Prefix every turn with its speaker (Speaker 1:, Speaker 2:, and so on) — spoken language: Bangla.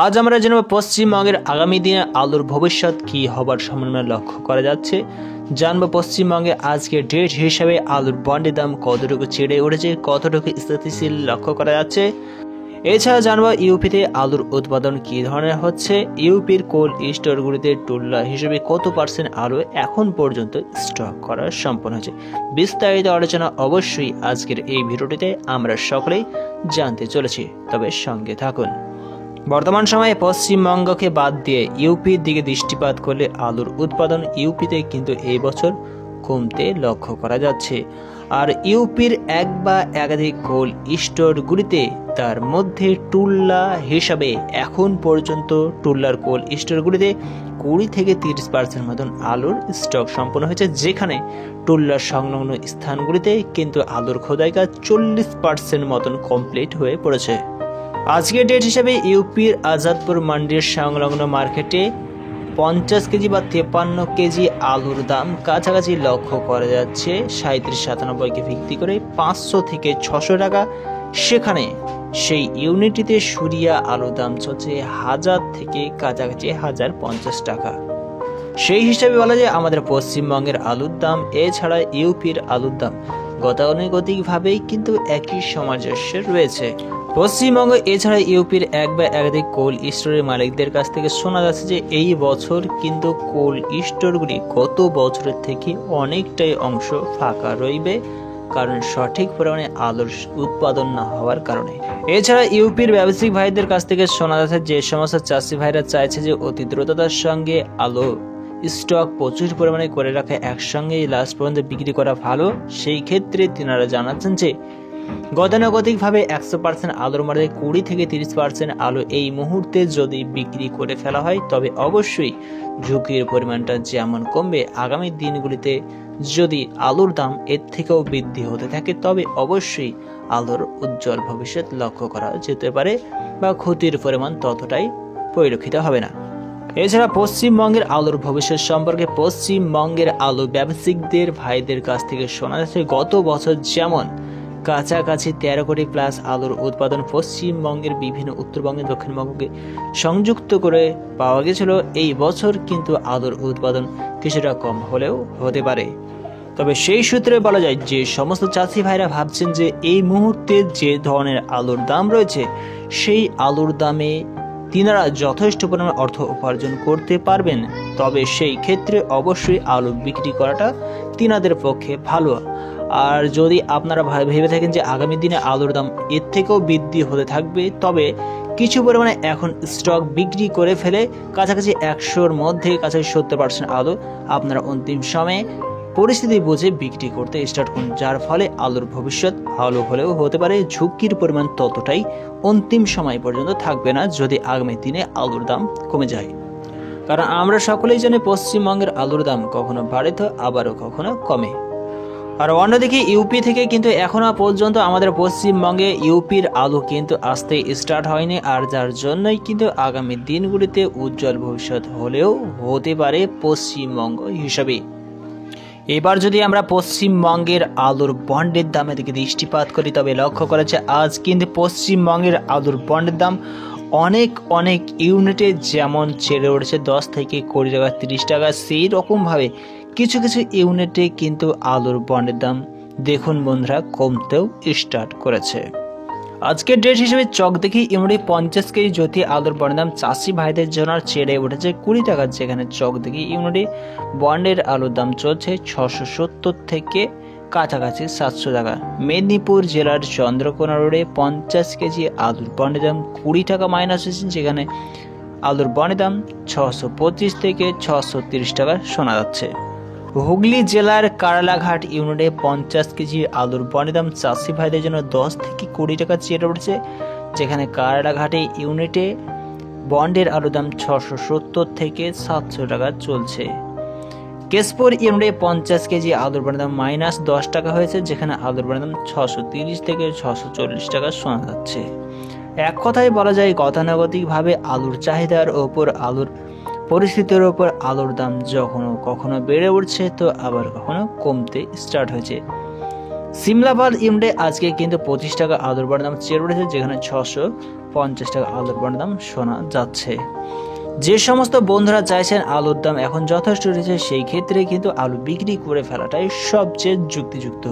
Speaker 1: আজ আমরা জানব পশ্চিমবঙ্গের আগামী দিনে আলুর ভবিষ্যৎ কি হবার সম্ভাবনা লক্ষ্য করা যাচ্ছে। জানবো পশ্চিমবঙ্গে আজকে ডেট হিসাবে আলুর বন্ডের দাম কতটুকু চেড়ে উঠেছে, কতটুকু স্থিতিশীল লক্ষ্য করা যাচ্ছে। এছাড়া জানবো ইউপিতে আলুর উৎপাদন কি ধরনের হচ্ছে, ইউপির কোল্ড স্টোরগুলিতে টুল্লা হিসেবে কত পার্সেন্ট আলু এখন পর্যন্ত স্টক করা সম্পন্ন হয়েছে। বিস্তারিত আলোচনা অবশ্যই আজকের এই ভিডিওটিতে আমরা সকলেই জানতে চলেছি, তবে সঙ্গে থাকুন। বর্তমান সময়ে পশ্চিমবঙ্গকে বাদ দিয়ে ইউপির দিকে দৃষ্টিপাত করলে আলুর উৎপাদন ইউপিতে কিন্তু এই বছর কমতে লক্ষ্য করা যাচ্ছে। আর ইউপির এক বা একাধিক কোল্ড স্টোরগুলিতে তার মধ্যে টুল্লা হিসাবে এখন পর্যন্ত টুল্লার কোল্ড স্টোরগুলিতে 20 থেকে 30% মতন আলুর স্টক সম্পন্ন হয়েছে, যেখানে টুল্লার সংলগ্ন স্থানগুলিতে কিন্তু আলুর খোদাইকাজ 40% মতন কমপ্লিট হয়ে পড়েছে। আজকের ডেট হিসেবে ইউপির আজাদপুর মান্ডির সংলগ্ন মার্কেটে 50 কেজি বা 53 কেজি আলুর দাম কাছাকাছি লক্ষ্য করা যাচ্ছে 37-97কে ভিত্তি করে 500 থেকে 600 টাকা। সেখানে সেই ইউনিটিতে সুরিয়া আলুর দাম চলছে 1000 থেকে কাছাকাছি 1050 টাকা। সেই হিসাবে বলা যায় আমাদের পশ্চিমবঙ্গের আলুর দাম এছাড়া ইউপির আলুর দাম গতানুগতিকভাবেই কিন্তু একই সামঞ্জস্যে রয়েছে। পশ্চিমবঙ্গ এছাড়া ইউপির এক বা একাধিক কোল্ড স্টোরের মালিকদের কাছ থেকে শোনা যাচ্ছে যে এই বছর কিন্তু কোল্ড স্টোরগুলি গত বছরের থেকে অনেকটাই অংশ ফাঁকা রইবে, কারণ সঠিক পরিমাণে আলুর উৎপাদন না হওয়ার কারণে। এছাড়া ইউপির ব্যবসায়িক ভাইদের কাছ থেকে শোনা যাচ্ছে যে সমস্ত চাষি ভাইরা চাইছে যে অতি দ্রুততার সঙ্গে আলু স্টক প্রচুর পরিমাণে করে রাখা, একসঙ্গে লাস্ট পর্যন্ত বিক্রি করা ভালো। সেই ক্ষেত্রে তিনারা জানাচ্ছেন যে গতানুগতিকভাবে 100% আলুর মধ্যে 20 থেকে 30% আলু এই মুহূর্তে যদি বিক্রি করে ফেলা হয় তবে অবশ্যই ঝুঁকির পরিমাণটা যেমন কমবে, আগামী দিনগুলিতে যদি আলুর দাম এর থেকেও বৃদ্ধি হতে থাকে তবে অবশ্যই আলুর উজ্জ্বল ভবিষ্যৎ লক্ষ্য করা যেতে পারে বা ক্ষতির পরিমাণ ততটাই পরিলক্ষিত হবে না। এছাড়া পশ্চিমবঙ্গের আলুর ভবিষ্যৎ সম্পর্কে পশ্চিমবঙ্গের আলু ব্যবসায়িকদের ভাইদের কাছ থেকে শোনা যাচ্ছে গত বছর যেমন কাছাকাছি 13 কোটি প্লাস আলুর উৎপাদন পশ্চিমবঙ্গের বিভিন্ন উত্তরবঙ্গে দক্ষিণবঙ্গকে সংযুক্ত করে পাওয়া গেছিল, এই বছর কিন্তু আলুর উৎপাদন কিছুটা কম হলেও হতে পারে। তবে সেই সূত্রে বলা যায় যে সমস্ত চাষি ভাইরা ভাবছেন যে এই মুহূর্তে যে ধরনের আলুর দাম রয়েছে সেই আলুর দামে তিনারা যথেষ্ট পরিমাণ অর্থ উপার্জন করতে পারবেন, তবে সেই ক্ষেত্রে অবশ্যই আলু বিক্রি করাটা তিনাদের পক্ষে ভালো। আর যদি আপনারা ভেবে থাকেন যে আগামী দিনে আলুর দাম এর থেকেও বৃদ্ধি হতে থাকবে, তবে কিছু পরিমাণে এখন স্টক বিক্রি করে ফেলে কাছাকাছি 100-র মধ্যে কাছাকাছি 70% আলু আপনারা অন্তিম সময়ে পরিস্থিতি বুঝে বিক্রি করতে স্টার্ট করুন, যার ফলে আলুর ভবিষ্যৎ ভালো হলেও হতে পারে, ঝুঁকির পরিমাণ ততটাই অন্তিম সময় পর্যন্ত থাকবে না যদি আগামী দিনে আলুর দাম কমে যায়। কারণ আমরা সকলেই জানি পশ্চিমবঙ্গের আলুর দাম কখনো বাড়ে তো আবারও কখনো কমে। আর অন্যদিকে ইউপি থেকে কিন্তু এখনো পর্যন্ত আমাদের পশ্চিমবঙ্গে ইউপির আলু কিন্তু আসতে স্টার্ট হয়নি, আর যার জন্যই কিন্তু আগামী দিনগুলিতে উজ্জ্বল ভবিষ্যৎ হলেও হতে পারে পশ্চিমবঙ্গ হিসাবে। এবার যদি আমরা পশ্চিমবঙ্গের আলুর বন্ডের দামের দিকে দৃষ্টিপাত করি তবে লক্ষ্য করা যায় আজ কিন্তু পশ্চিমবঙ্গের আলুর বন্ডের দাম অনেক ইউনিটে যেমন ছেড়ে উঠেছে 10 থেকে 20 টাকা 30 টাকা, সেই রকমভাবে কিছু ইউনিটে কিন্তু আলুর বন্ডের দাম দেখুন বন্ধুরা কমতেও স্টার্ট করেছে। আজকের ডেট হিসেবে চক দেখি ইউনিটে 50 কেজি জ্যোতি আলুর বন্ডের দাম চাষি ভাইদের জন্য ছেড়ে উঠেছে 20 টাকা, যেখানে চক দেখি ইউনিটে বন্ডের আলুর দাম চলছে 670 থেকে কাছাকাছি 700 টাকা। মেদিনীপুর জেলার চন্দ্রকোনা রোডে 50 কেজি আলুর বন্ডের দাম 20 টাকা মাইনাস হয়েছে, যেখানে আলুর বন্ডের দাম 625 থেকে 630 টাকা শোনা যাচ্ছে। হুগলি জেলার কারালাঘাট ইউনিটে 50 কেজি আলুর বন্ডের দাম চাষি ভাইদের জন্য 10 থেকে 20 টাকা চেয়ে উঠেছে, যেখানে কারালাঘাটে ইউনিটে বন্ডের আলুর দাম 670 থেকে 700 টাকা চলছে। কেশপুর ইউনিটে 50 কেজি আলুর বন্ডের দাম মাইনাস 10 টাকা হয়েছে, যেখানে আলুর বন্ডের দাম 630 থেকে 640 টাকা শোনা যাচ্ছে। এক কথায় বলা যায় গতানুগতিকভাবে আলুর চাহিদার ওপর আলুর পরিস্থিতির ওপর আলুর দাম কখনো বেড়ে উঠছে তো আবার কখনো কমতে স্টার্ট হয়েছে। সিমলাপাল ইউনিটে আজকে কিন্তু 25 টাকা আলুর বন্ডের দাম চেয়ে উঠেছে, যেখানে 50 টাকা আলুর বন্ডের দাম শোনা যাচ্ছে। যে সমস্ত বন্ধুরা চাইছেন আলুর দাম এখন যথেষ্ট রয়েছে, সেই ক্ষেত্রে কিন্তু আলু বিক্রি করে ফেলাটাই সবচেয়ে যুক্তিযুক্ত।